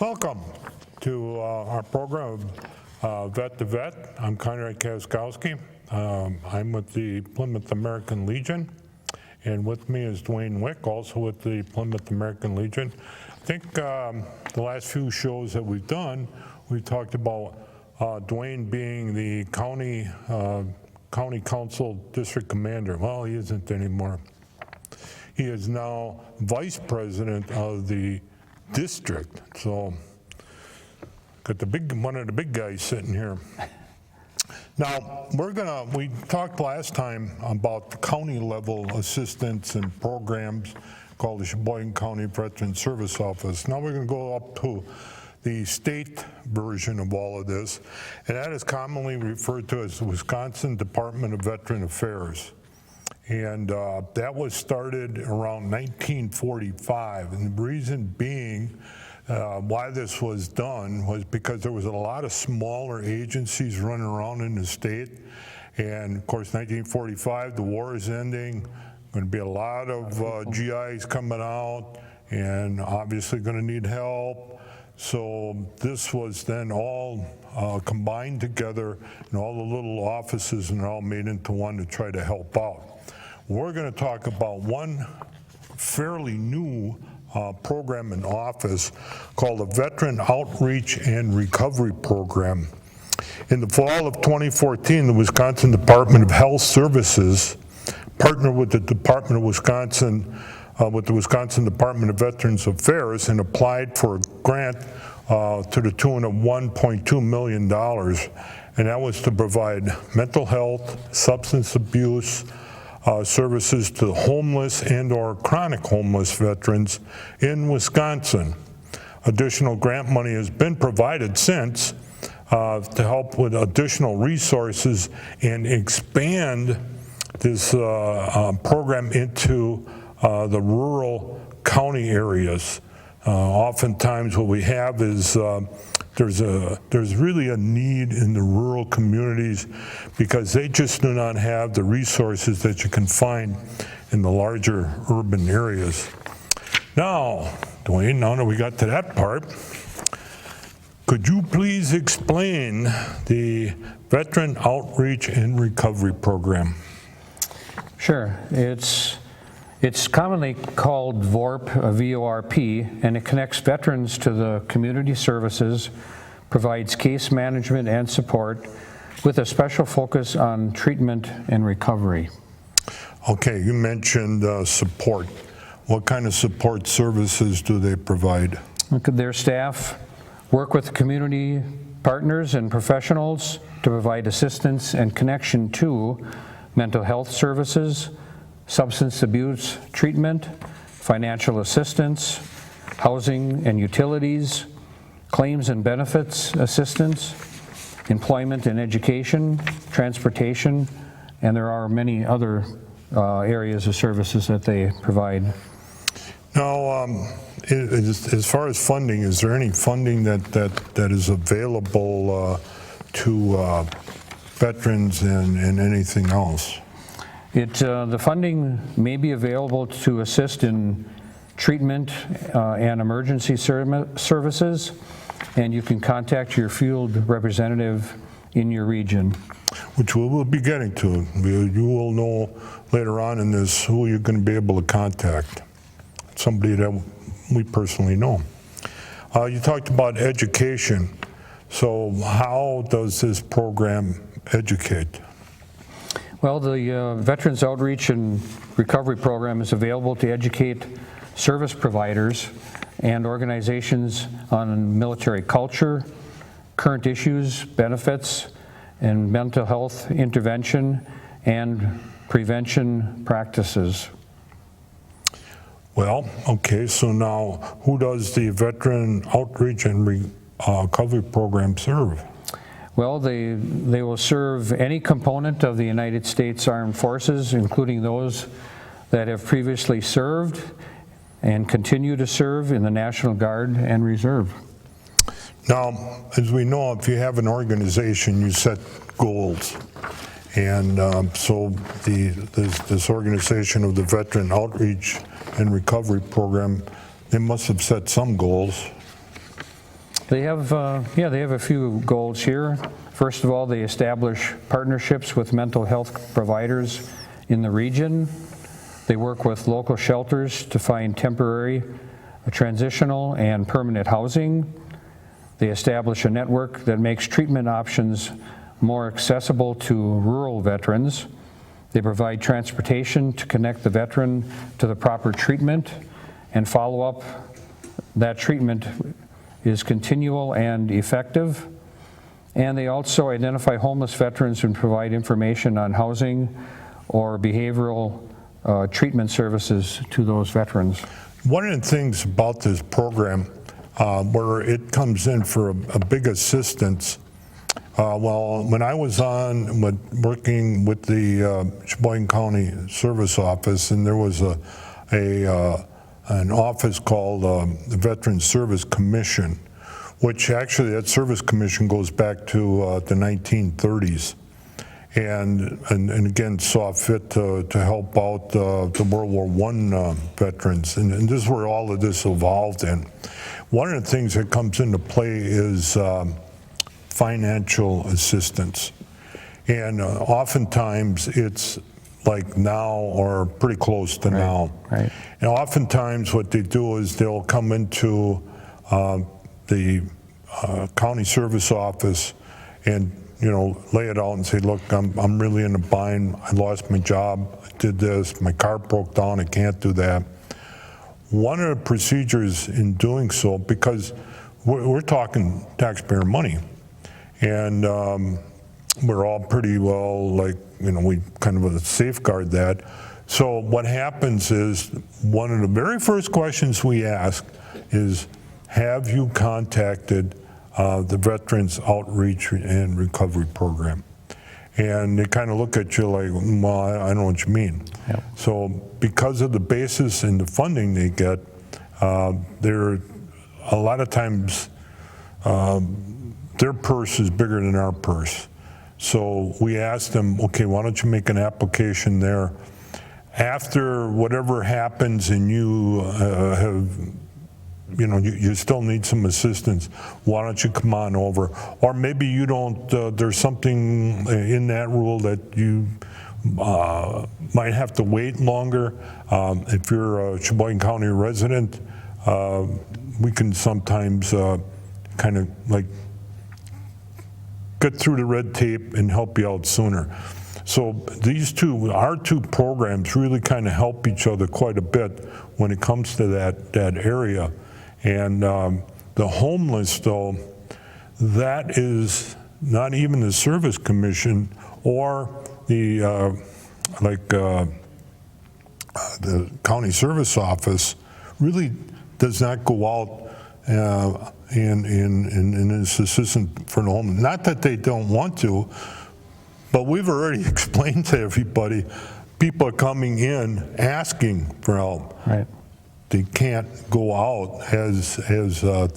Welcome to our program, Vet2Vet. I'm Conrad Kaskowski. I'm with the Plymouth American Legion, and with me is Dwayne Wick, also with the Plymouth American Legion. I think the last few shows that we've done, we've talked about Dwayne being the county council district commander. Well, he isn't anymore. He is now vice president of the district. So got one of the big guys sitting here. Now we talked last time about the county level assistance and programs called the Sheboygan County Veteran Service Office. Now we're going to go up to the state version of all of this, and that is commonly referred to as the Wisconsin Department of Veteran Affairs. And that was started around 1945, and the reason being why this was done was because there was a lot of smaller agencies running around in the state, and of course 1945, the war is ending, going to be a lot of GIs coming out, and obviously going to need help. So this was then all combined together, and all the little offices and all made into one to try to help out. We're going to talk about one fairly new program in office called the Veteran Outreach and Recovery Program. In the fall of 2014, the Wisconsin Department of Health Services partnered with the Wisconsin Department of Veterans Affairs and applied for a grant to the tune of $1.2 million. And that was to provide mental health, substance abuse, services to homeless and or chronic homeless veterans in Wisconsin. Additional grant money has been provided since to help with additional resources and expand this program into the rural county areas. Oftentimes what we have is there's really a need in the rural communities because they just do not have the resources that you can find in the larger urban areas. Now, Dwayne, now that we got to that part, could you please explain the Veteran Outreach and Recovery Program? Sure. It's commonly called VORP, V-O-R-P, and it connects veterans to the community services, provides case management and support, with a special focus on treatment and recovery. Okay, you mentioned support. What kind of support services do they provide? Their staff work with community partners and professionals to provide assistance and connection to mental health services, substance abuse treatment, financial assistance, housing and utilities, claims and benefits assistance, employment and education, transportation, and there are many other areas of services that they provide. Now, as far as funding, is there any funding that is available to veterans and anything else? The funding may be available to assist in treatment and emergency services, and you can contact your field representative in your region. Which we will be getting to. You will know later on in this who you're going to be able to contact. Somebody that we personally know. You talked about education. So how does this program educate? Well, the Veterans Outreach and Recovery Program is available to educate service providers and organizations on military culture, current issues, benefits, and mental health intervention and prevention practices. Well, okay, so now who does the Veteran Outreach and Recovery Program serve? Well, they will serve any component of the United States Armed Forces, including those that have previously served and continue to serve in the National Guard and Reserve. Now, as we know, if you have an organization, you set goals. And so this organization of the Veteran Outreach and Recovery Program, they must have set some goals. They have, they have a few goals here. First of all, they establish partnerships with mental health providers in the region. They work with local shelters to find temporary, transitional, and permanent housing. They establish a network that makes treatment options more accessible to rural veterans. They provide transportation to connect the veteran to the proper treatment, and follow-up. That treatment is continual and effective. And they also identify homeless veterans and provide information on housing or behavioral treatment services to those veterans. One of the things about this program where it comes in for a big assistance, well, when I was working with the Sheboygan County Service Office, and there was an office called the Veterans Service Commission, which actually that service commission goes back to the 1930s, and again saw fit to help out the World War I veterans, and this is where all of this evolved in. One of the things that comes into play is financial assistance, and oftentimes it's like now or pretty close to now. Right. And oftentimes what they do is they'll come into the county service office and lay it out and say, look, I'm really in a bind. I lost my job. I did this. My car broke down. I can't do that. One of the procedures in doing so, because we're talking taxpayer money, and we're all pretty well, we kind of safeguard that. So what happens is, one of the very first questions we ask is, have you contacted the Veterans Outreach and Recovery Program? And they kind of look at you like, well, I don't know what you mean. Yep. So because of the basis and the funding they get, they're a lot of times their purse is bigger than our purse. So we asked them, okay, why don't you make an application there? After whatever happens and you you still need some assistance, why don't you come on over? Or maybe you don't, there's something in that rule that you might have to wait longer. If you're a Sheboygan County resident, we can sometimes kind of get through the red tape and help you out sooner. So our two programs really kind of help each other quite a bit when it comes to that area. And the homeless, though, that is not even the Service Commission or the County Service Office really does not go out and is assistant for the homeless. Not that they don't want to, but we've already explained to everybody, people are coming in asking for help. Right. They can't go out as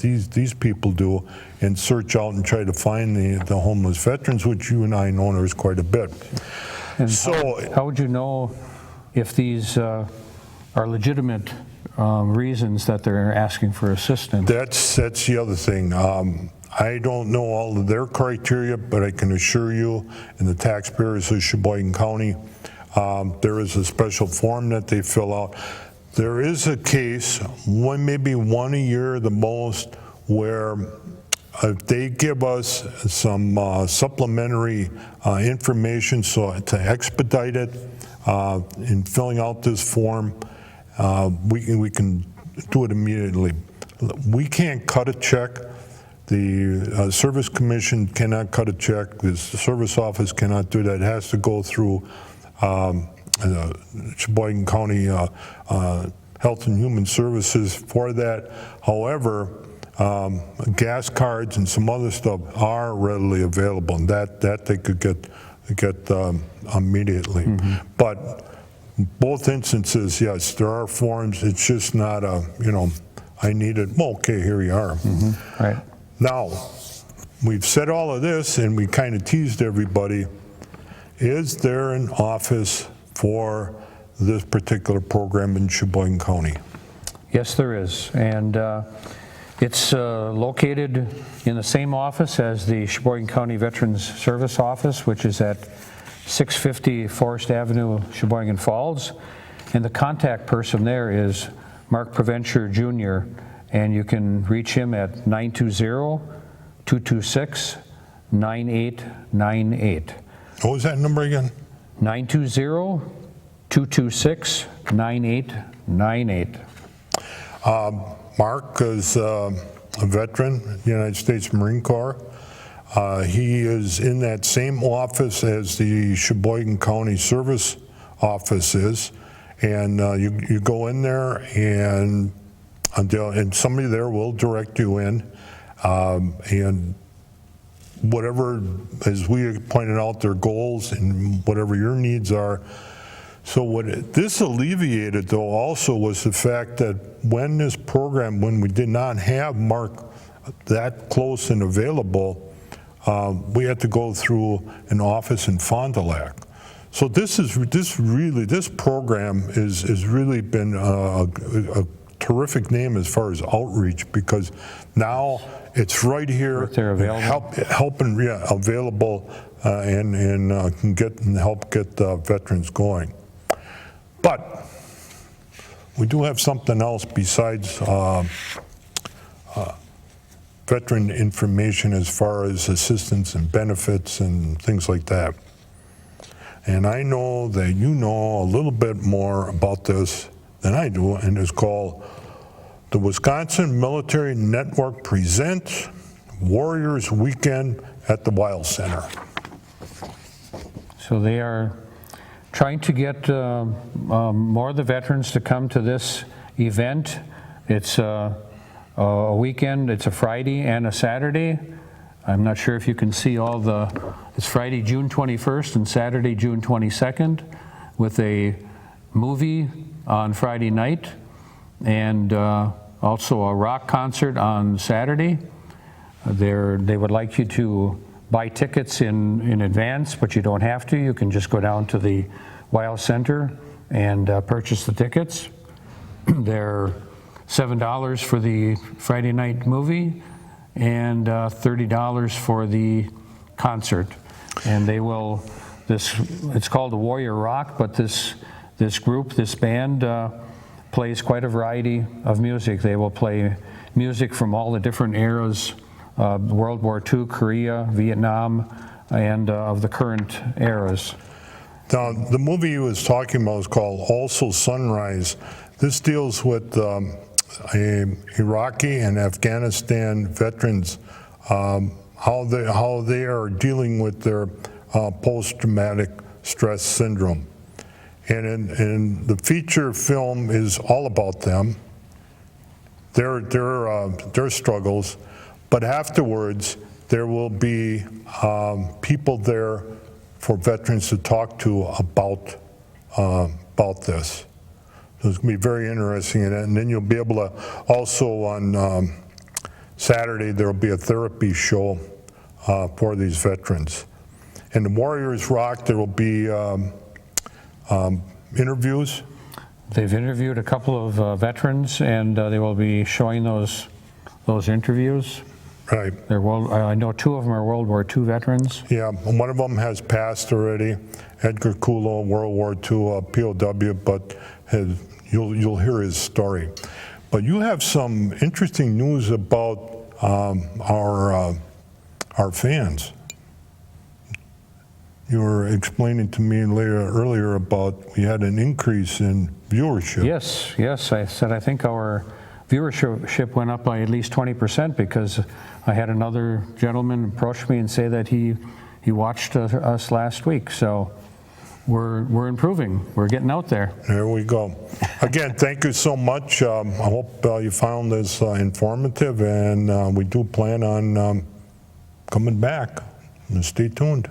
these people do and search out and try to find the homeless veterans, which you and I know there's quite a bit. And so, how would you know if these are legitimate reasons that they're asking for assistance? That's the other thing. I don't know all of their criteria, but I can assure you, and the taxpayers of Sheboygan County, there is a special form that they fill out. There is a case, maybe one a year the most, where if they give us some supplementary information so to expedite it in filling out this form, we can do it immediately. We can't cut a check. The Service Commission cannot cut a check. The Service Office cannot do that. It has to go through Sheboygan County Health and Human Services for that. However, gas cards and some other stuff are readily available, and that they could get immediately. Mm-hmm. But both instances, yes, there are forms. It's just not I need it. Well, okay, here you are. Mm-hmm. Right. Now, we've said all of this, and we kind of teased everybody. Is there an office for this particular program in Sheboygan County? Yes, there is. And It's located in the same office as the Sheboygan County Veterans Service Office, which is at 650 Forest Avenue, Sheboygan Falls. And the contact person there is Mark Preventure Jr., and you can reach him at 920-226-9898. What was that number again? 920-226-9898. Mark is a veteran of the United States Marine Corps. He is in that same office as the Sheboygan County Service Office is. And you go in there, and somebody there will direct you in. And whatever, as we pointed out, their goals and whatever your needs are. So what this alleviated, though, also was the fact that when we did not have Mark that close and available, we had to go through an office in Fond du Lac. So this program has really been a terrific name as far as outreach, because now it's right here, right there available, available, and can help get veterans going. But we do have something else besides veteran information as far as assistance and benefits and things like that. And I know that you know a little bit more about this than I do, and it's called the Wisconsin Military Network presents Warriors Weekend at the Wild Center. So they are trying to get more of the veterans to come to this event. It's a weekend, it's a Friday and a Saturday. I'm not sure if you can see it's Friday, June 21st and Saturday, June 22nd, with a movie on Friday night, and also a rock concert on Saturday. They would like you to buy tickets in advance, but you don't have to. You can just go down to the Wild Center and purchase the tickets. They're $7 for the Friday night movie and $30 for the concert. And they will, it's called the Warrior Rock, but this band plays quite a variety of music. They will play music from all the different eras, World War II, Korea, Vietnam, and of the current eras. Now, the movie he was talking about is called Also Sunrise. This deals with Iraqi and Afghanistan veterans, how they are dealing with their post-traumatic stress syndrome. And the feature film is all about them, their struggles, but afterwards there will be people there for veterans to talk to about this. So it's going to be very interesting, and then you'll be able to also on Saturday there will be a therapy show for these veterans. And the Warriors Rock, there will be interviews. They've interviewed a couple of veterans, and they will be showing those interviews. Right. I know two of them are World War II veterans. Yeah, one of them has passed already, Edgar Kulo, World War II POW, but you'll hear his story. But you have some interesting news about our fans. You were explaining to me earlier about we had an increase in viewership. Yes. I said I think our viewership went up by at least 20%, because I had another gentleman approach me and say that he watched us last week. So we're improving. We're getting out there. There we go. Again, thank you so much. I hope you found this informative, and we do plan on coming back. Stay tuned.